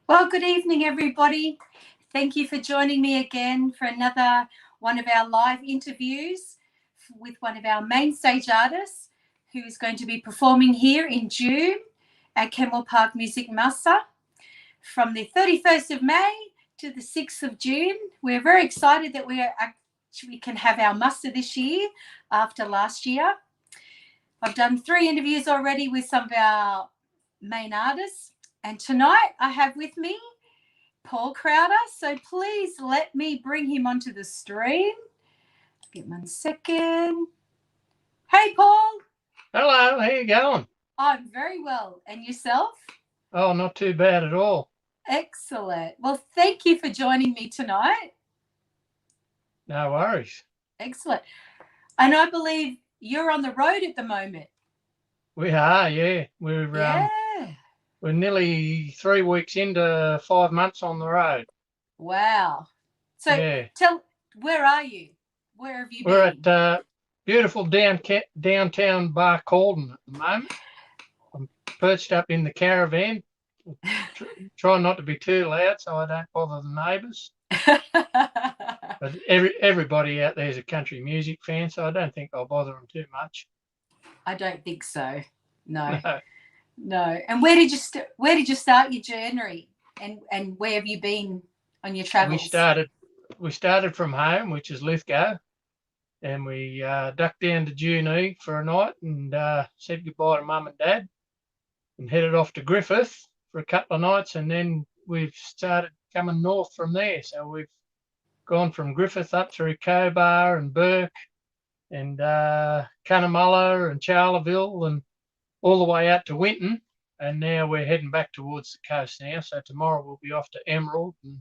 Well, good evening, everybody. Thank you for joining me again for another one of our live interviews with one of our main stage artists who is going to be performing here in June at Kenmore Park Music Muster from the 31st of May to the 6th of June. We're very excited that we can have our muster this year after last year. I've done 3 interviews already with some of our main artists. And tonight I have with me Paul Crowder. So please let me bring him onto the stream. Give 1 second. Hey, Paul. Hello, how you going? I'm very well. And yourself? Oh, not too bad at all. Excellent. Well, thank you for joining me tonight. No worries. Excellent. And I believe you're on the road at the moment. We are, yeah. We're nearly 3 weeks into 5 months on the road. Wow. So where are you? Where have you been? We're at beautiful downtown Bar Calden at the moment. I'm perched up in the caravan. Trying not to be too loud so I don't bother the neighbours. But everybody out there is a country music fan, so I don't think I'll bother them too much. I don't think so. No. And where did you start your journey, and where have you been on your travels? We started from home, which is Lithgow, and we ducked down to Junee for a night and said goodbye to Mum and Dad, and headed off to Griffith for a couple of nights, and then we've started coming north from there. So we've gone from Griffith up through Cobar and Burke and Cunnamulla and Charleville and all the way out to Winton, and now we're heading back towards the coast now. So tomorrow we'll be off to Emerald and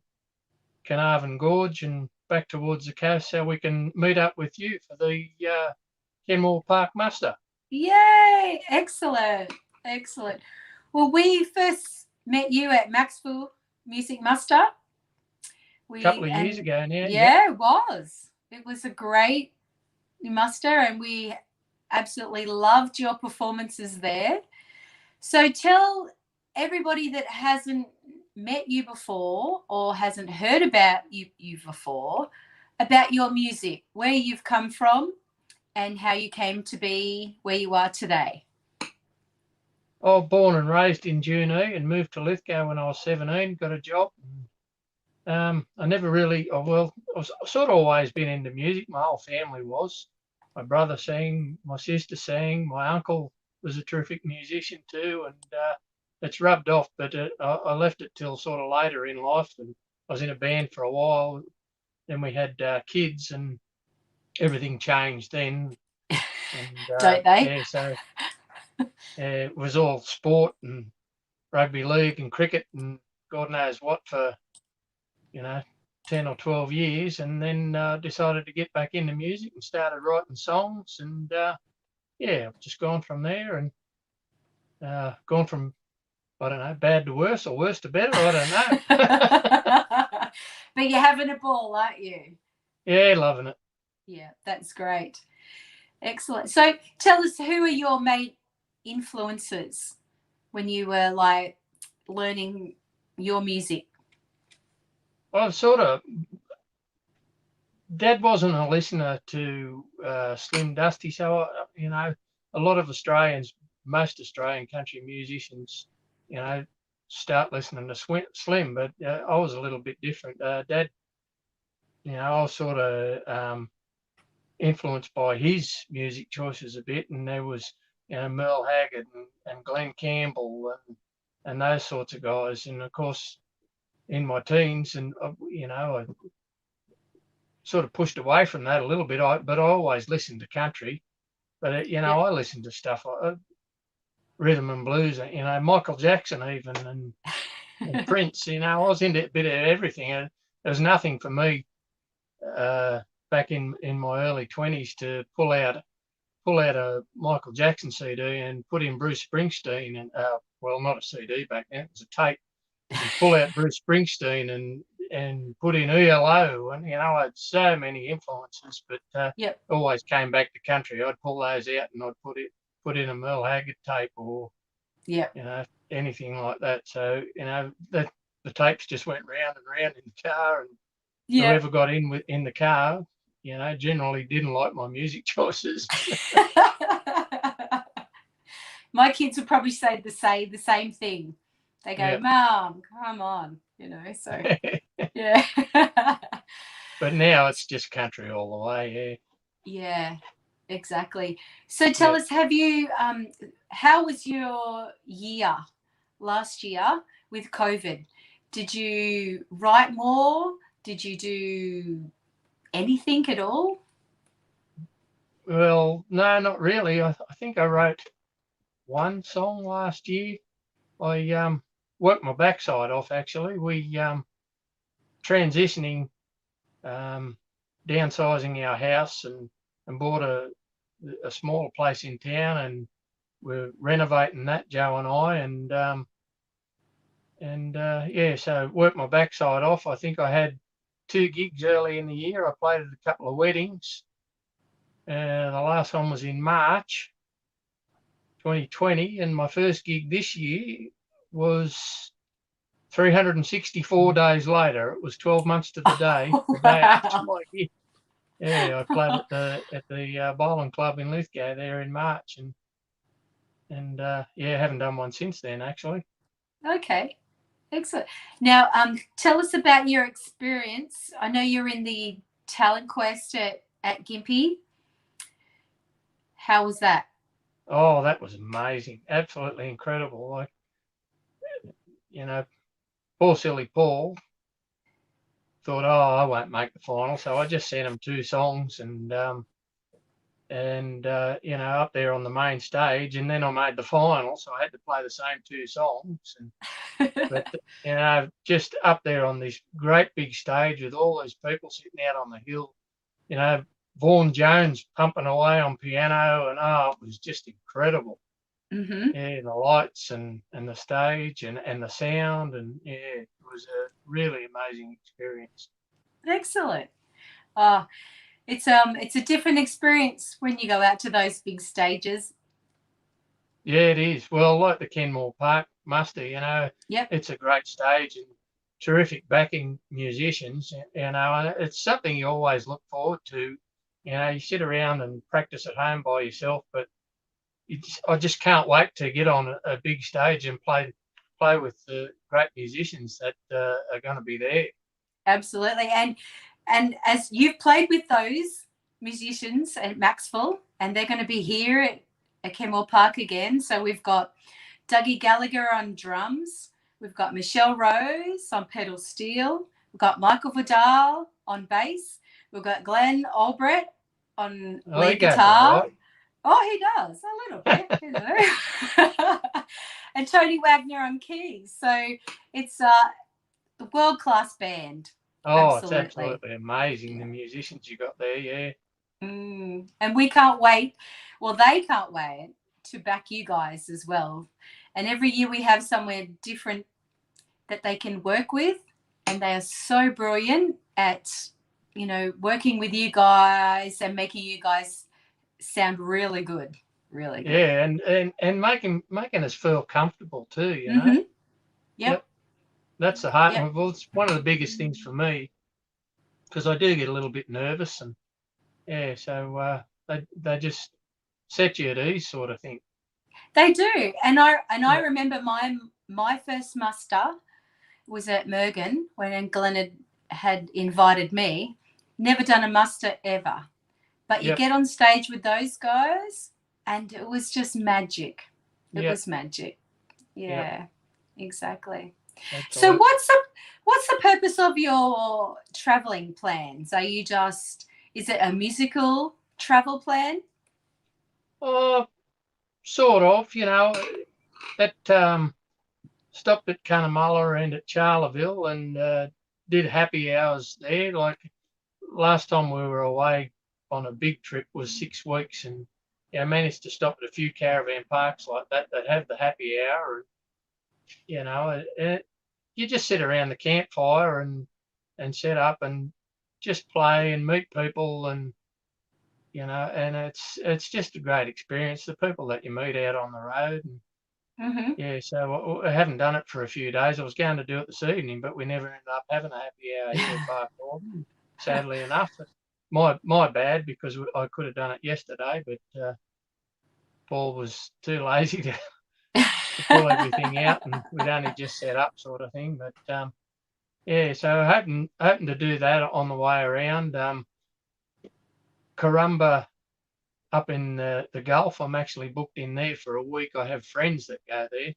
Carnarvon Gorge and back towards the coast so we can meet up with you for the Kenmore Park Muster. Yay! Excellent. Well, we first met you at Maxville Music Muster. A couple of years ago now. Yeah, it was. It was a great muster, and we absolutely loved your performances there. So tell everybody that hasn't met you before or hasn't heard about you before about your music, where you've come from and how you came to be where you are today. I was born and raised in Junee and moved to Lithgow when I was 17, got a job. I never really, I was sort of always been into music. My whole family was. My brother sang, my sister sang, my uncle was a terrific musician too, and it's rubbed off, but I left it till sort of later in life, and I was in a band for a while. Then we had kids, and everything changed then. And, don't they? Yeah, so it was all sport and rugby league and cricket and God knows what for, 10 or 12 years, and then decided to get back into music and started writing songs, and I've just gone from there and gone from, I don't know, bad to worse or worse to better, I don't know. But you're having a ball, aren't you? Yeah, loving it. Yeah, that's great. Excellent. So tell us, who are your main influences when you were like learning your music? Well, Dad wasn't a listener to Slim Dusty, so a lot of most Australian country musicians, start listening to Slim, but I was a little bit different. Dad, I was sort of influenced by his music choices a bit, and there was, Merle Haggard and Glenn Campbell and those sorts of guys, and of course in my teens, and I sort of pushed away from that a little bit. But I always listened to country, but I listened to stuff like rhythm and blues, Michael Jackson even, and Prince. I was into a bit of everything. And there was nothing for me back in my early 20s to pull out a Michael Jackson CD and put in Bruce Springsteen, and well, not a CD back then, it was a tape. And pull out Bruce Springsteen and put in ELO, and I had so many influences, but always came back to country. I'd pull those out and I'd put in a Merle Haggard tape, or anything like that. So the tapes just went round and round in the car, and whoever got in the car, generally didn't like my music choices. My kids would probably say the same thing. They go, Mom, come on, so yeah. But now it's just country all the way, yeah, exactly. So tell us, have you how was your year last year with COVID? Did you write more? Did you do anything at all? Well, no, not really. I think I wrote one song last year. I worked my backside off, actually. We transitioning, downsizing our house and bought a smaller place in town, and we're renovating that, Joe and I, so worked my backside off. I think I had 2 gigs early in the year. I played at a couple of weddings. The last one was in March 2020, and my first gig this year was 364 days later. It was 12 months to the day. The day after my gig. Yeah, I played at the Bowling Club in Lithgow there in March, and haven't done one since then, actually. Okay, excellent. Now, tell us about your experience. I know you're in the talent quest at Gympie. How was that? Oh, that was amazing. Absolutely incredible. Like, poor silly Paul thought, I won't make the final. So I just sent him 2 songs and up there on the main stage, and then I made the final. So I had to play the same 2 songs. But, just up there on this great big stage with all these people sitting out on the hill, Vaughan Jones pumping away on piano, and it was just incredible. Mm-hmm. Yeah, the lights and the stage and the sound, and it was a really amazing experience. Excellent. It's a different experience when you go out to those big stages. Yeah, it is. Well, like the Kenmore Park muster, it's a great stage and terrific backing musicians, and it's something you always look forward to. You sit around and practice at home by yourself, but I just can't wait to get on a big stage and play with the great musicians that are going to be there. Absolutely, and as you've played with those musicians at Maxwell, and they're going to be here at Kenmore Park again. So we've got Dougie Gallagher on drums, we've got Michelle Rose on pedal steel, we've got Michael Vidal on bass, we've got Glenn Albrecht on lead guitar. Right. Oh, he does a little bit, and Tony Wagner on keys. So it's a world-class band. Oh, absolutely. It's absolutely amazing, the musicians you got there, yeah. And we can't wait. Well, they can't wait to back you guys as well. And every year we have somewhere different that they can work with, and they are so brilliant at, working with you guys and making you guys sound really good. Really good. Yeah, and making us feel comfortable too, you know. Mm-hmm. Yep. Yep, that's the heart. Yep. Well, it's one of the biggest things for me because I do get a little bit nervous, and yeah, so they just set you at ease, sort of thing. They do. And I Yeah, remember my first muster was at Mergen when Glenn had invited me. Never done a muster ever. But you yep, get on stage with those guys and it was just magic. It yep, was magic. yep. Yeah, exactly. So Absolutely. what's the purpose of your traveling plans? Are you just, is it a musical travel plan? Oh, sort of. You know, that stopped at Cunnamulla and at Charleville and did happy hours there. Like last time we were away on a big trip was 6 weeks, and yeah, managed to stop at a few caravan parks like that that have the happy hour. And, you know, you just sit around the campfire and set up and just play and meet people and you know, and it's just a great experience. The people that you meet out on the road, and Mm-hmm. yeah. So I haven't done it for a few days. I was going to do it this evening, but we never ended up having a happy hour here at Park Northern, sadly enough. My bad because I could have done it yesterday, but Paul was too lazy to pull everything out, and we'd only just set up, sort of thing. But yeah, so hoping to do that on the way around. Corumba up in the Gulf. I'm actually booked in there for a week. I have friends that go there.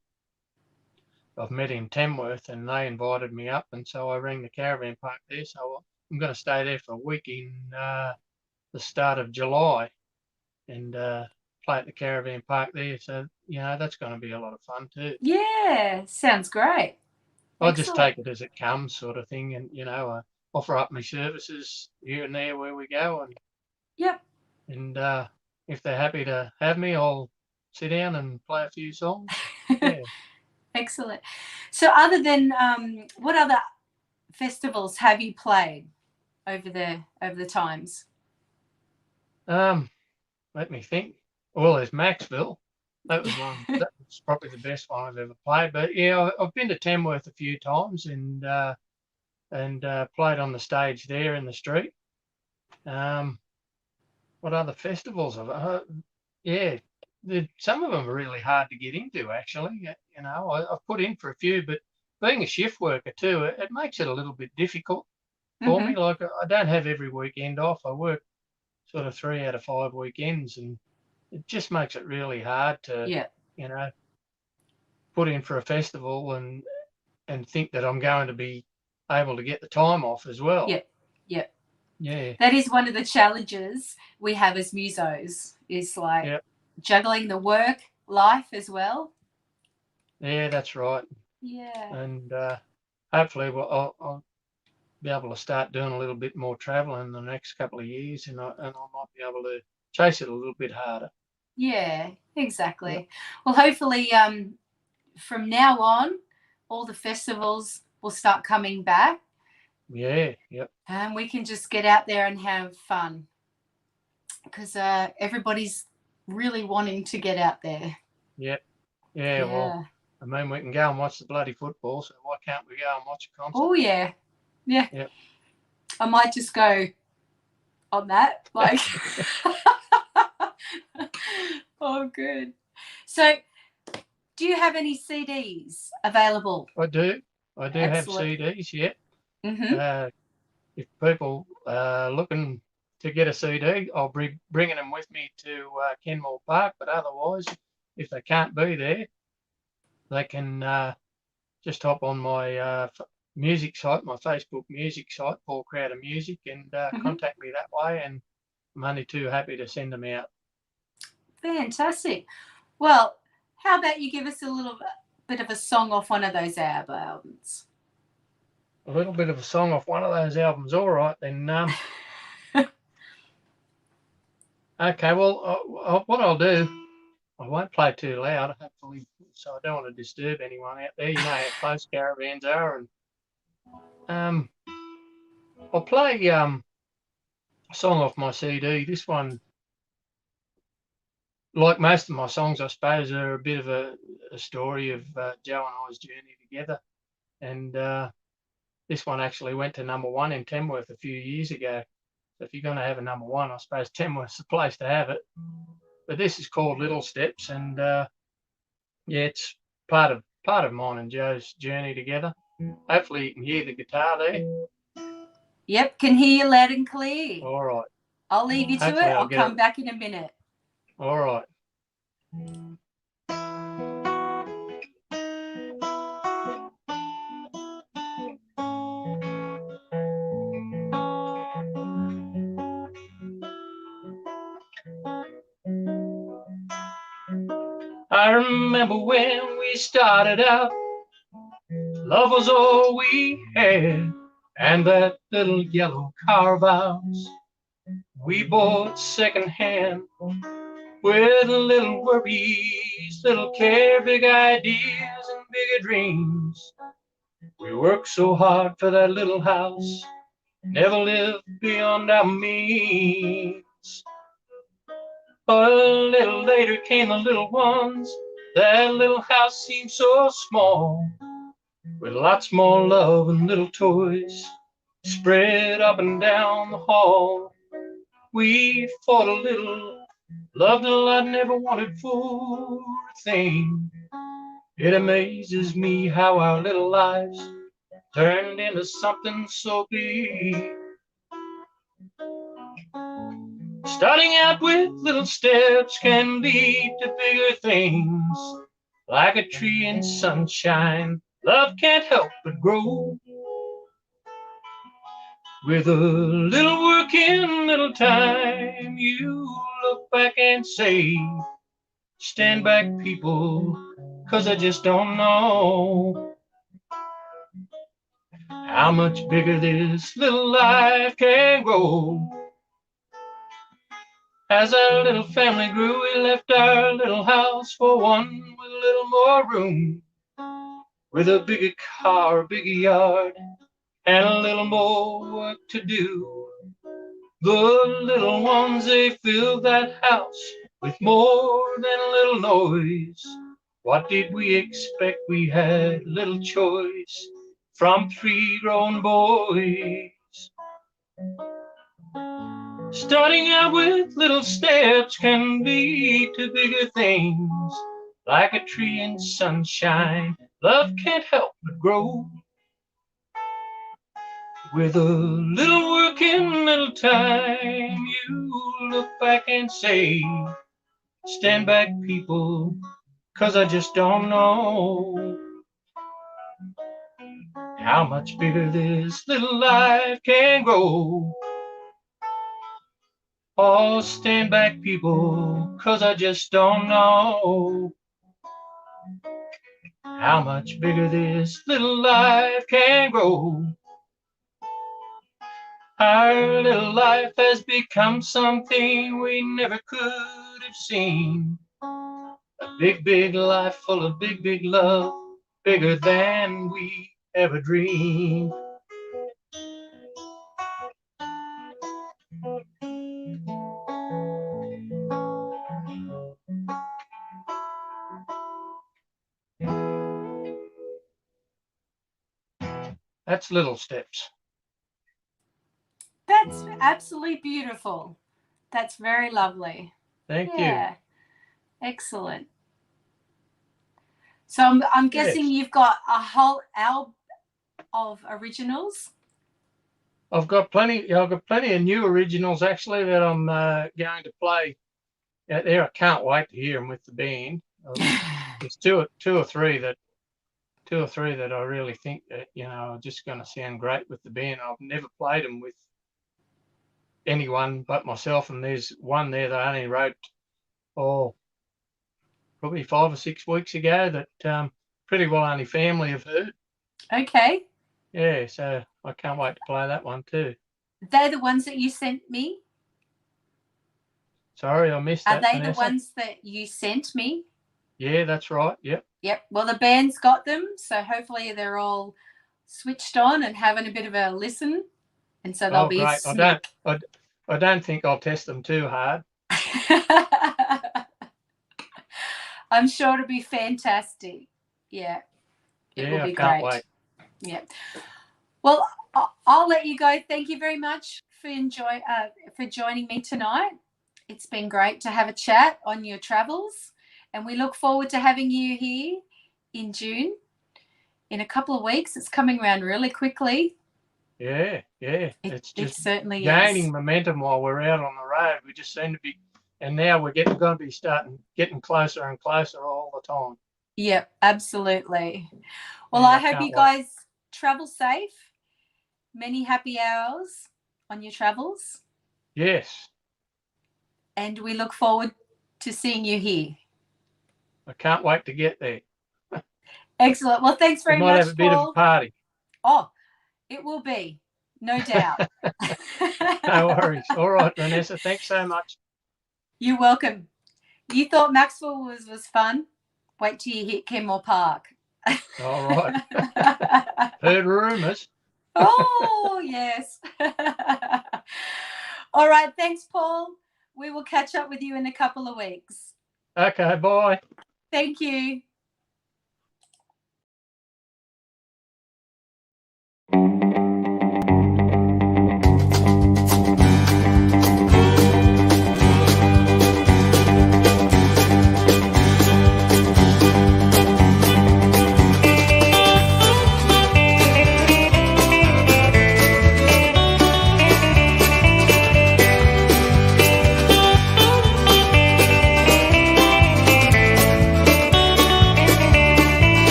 I've met in Tamworth and they invited me up, and so I rang the caravan park there. So I'm going to stay there for a week in the start of July and play at the caravan park there. So you know that's going to be a lot of fun too. Yeah, sounds great. I'll just Excellent. take it as it comes, sort of thing, and you know offer up my services here and there where we go, Yep. and if they're happy to have me, I'll sit down and play a few songs. Yeah. Excellent. So other than what other festivals have you played over the times? Um, Let me think. Well, there's Maxville. That was one. That was probably the best one I've ever played. But yeah, I've been to Tamworth a few times and played on the stage there in the street. Um, what other festivals have yeah, some of them are really hard to get into actually. You know, I've put in for a few, but being a shift worker too, it makes it a little bit difficult for Mm-hmm. me. Like I don't have every weekend off. I work sort of 3 out of 5 weekends, and it just makes it really hard to, Yeah. you know, put in for a festival and think that I'm going to be able to get the time off as well. Yeah. Yeah. Yeah, That is one of the challenges we have as musos, is like yeah, juggling the work life as well. yeah, that's right. Yeah. And hopefully, I'll be able to start doing a little bit more traveling in the next couple of years, and I might be able to chase it a little bit harder. Yeah, Yeah, exactly. Well, hopefully, from now on, all the festivals will start coming back yeah, yep, and we can just get out there and have fun because everybody's really wanting to get out there. yep, yeah. Well, Yeah. I mean, we can go and watch the bloody football, so why can't we go and watch a concert? Oh, yeah. Yeah. Yep. I might just go on that. Like, oh, good. So, do you have any CDs available? I do. I do have Excellent. CDs, yeah. Mm-hmm. If people are looking to get a CD, I'll be bringing them with me to Kenmore Park. But otherwise, if they can't be there, they can just hop on my music site, my Facebook music site, Paul Crowder Music, and Mm-hmm. contact me that way. And I'm only too happy to send them out. Fantastic. Well, how about you give us a little bit of a song off one of those albums? A little bit of a song off one of those albums, all right then. Okay, well, what I'll do, I won't play too loud, hopefully, so I don't want to disturb anyone out there. You know how close caravans are, and um, I'll play a song off my CD. This one, like most of my songs, I suppose, are a bit of a story of Joe and I's journey together. And this one actually went to #1 in Tamworth a few years ago. So if you're going to have a #1, I suppose Tamworth's the place to have it. But this is called Little Steps, and yeah, it's part of mine and Joe's journey together. Hopefully you can hear the guitar there. Yep, can hear you loud and clear. All right. I'll leave you to Hopefully it. I'll I'll get come it. back in a minute. All right. I remember when we started out, love was all we had, and that little yellow Carabao we bought secondhand, with little worries, little care, big ideas and bigger dreams. We worked so hard for that little house, never lived beyond our means. But a little later came the little ones. That little house seemed so small, with lots more love and little toys spread up and down the hall. We fought a little, loved a lot, never wanted for a thing. It amazes me how our little lives turned into something so big. Starting out with little steps can lead to bigger things. Like a tree in sunshine, love can't help but grow. With a little work in little time, you look back and say, stand back, people, 'cause I just don't know how much bigger this little life can grow. As our little family grew, we left our little house for one with a little more room, with a bigger car, a bigger yard, and a little more work to do. The little ones, they filled that house with more than a little noise. What did we expect? We had little choice from 3 grown boys. Starting out with little steps can lead to bigger things. Like a tree in sunshine, love can't help but grow. With a little work in little time, you look back and say, stand back, people, 'cause I just don't know how much bigger this little life can grow. Oh, stand back, people, 'cause I just don't know how much bigger this little life can grow. Our little life has become something we never could have seen. A big, big life full of big, big love, bigger than we ever dreamed. That's Little Steps. That's absolutely beautiful. That's very lovely. Thank Yeah. Excellent. So I'm guessing you've got a whole album of originals. I've got plenty of new originals actually that I'm going to play out there. I can't wait to hear them with the band. There's two or three that I really think that are just going to sound great with the band. I've never played them with anyone but myself, and there's one there that I only wrote probably 5 or 6 weeks ago that pretty well only family have heard. Okay. Yeah, so I can't wait to play that one too. They're the ones that you sent me? Sorry, I missed that. Are they Vanessa? the ones that you sent me? Yeah, that's right. Yep. Yep. Well, the band's got them, so hopefully they're all switched on and having a bit of a listen, and so they'll be great. I don't think I'll test them too hard. I'm sure it'll be fantastic. Yeah, it will Yeah, I be can't great. wait. Yeah. Well, I'll let you go. Thank you very much for joining me tonight. It's been great to have a chat on your travels, and we look forward to having you here in June. In a couple of weeks, it's coming around really quickly. Yeah. It's It just certainly gaining is. momentum while we're out on the road. We just seem to be, and now we're going to be getting closer and closer all the time. Yep, absolutely. Well, Yeah, I I hope can't you wait. guys travel safe. Many happy hours on your travels. Yes, And we look forward to seeing you here. I can't wait to get there. Excellent. Well, thanks We very might much, have a bit of a Paul. party. Oh, it will be, no doubt. No worries. All right, Vanessa, thanks so much. You're welcome. You thought Maxwell was fun? Wait till you hit Kenmore Park. All right. Heard rumours. Oh, yes. All right. Thanks, Paul. We will catch up with you in a couple of weeks. Okay, bye. Thank you.